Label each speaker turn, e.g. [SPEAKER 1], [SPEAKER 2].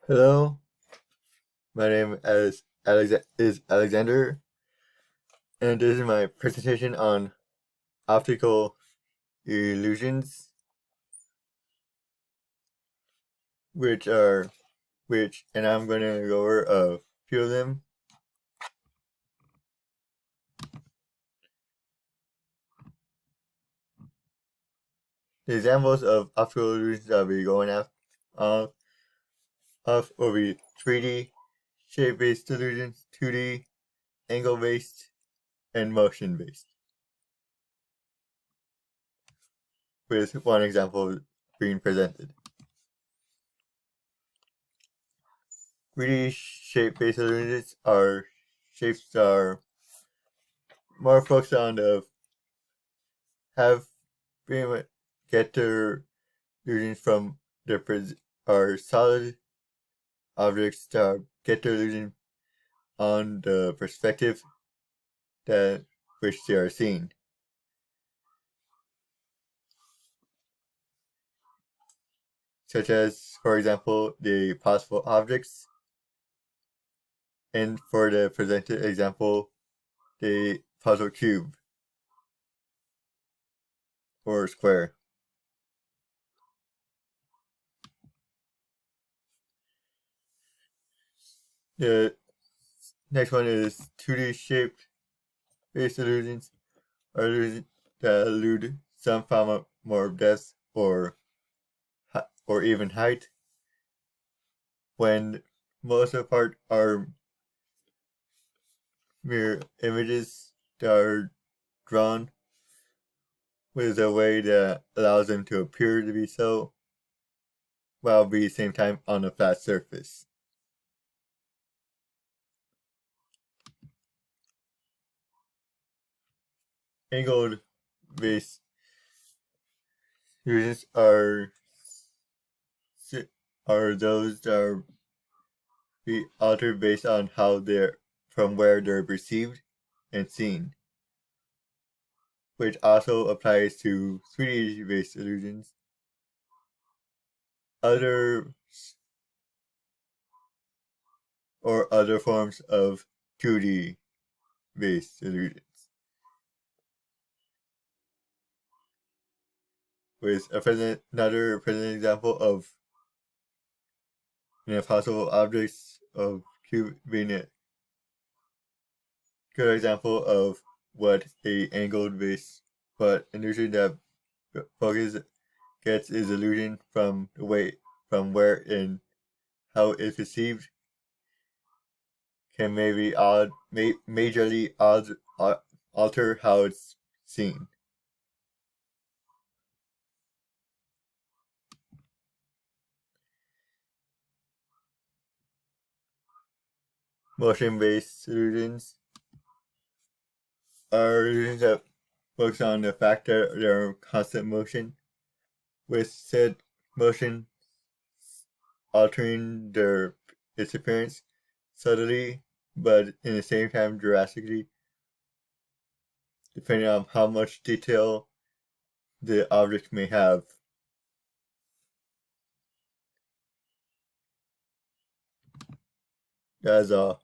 [SPEAKER 1] Hello, my name is Alexander, and this is my presentation on optical illusions, which are and I'm going to go over a few of them. The examples of optical illusions I'll be going off will be 3D, shape-based illusions, 2D, angle-based, and motion-based, with one example being presented. 3D shape-based illusions are shapes that are more focused on get their illusions from are solid objects that get their illusion on the perspective that which they are seeing. Such as, for example, the possible objects, and for the presented example, the puzzle cube or square. The next one is 2D shaped based illusions, or illusions that elude some form of more depth or even height, when most of the part are mere images that are drawn with a way that allows them to appear to be so, while be at the same time on a flat surface. Angled based illusions are those that are be altered based on from where they're perceived and seen, which also applies to 3D based illusions. Other forms of 2D based illusions. With another present example of possible objects of cube being a good example of what an illusion that focus gets is illusion from where and how it's perceived can majorly alter how it's seen. Motion-based illusions are illusions that focus on the fact that there are constant motion, with said motion altering its appearance subtly, but in the same time drastically, depending on how much detail the object may have. That is all.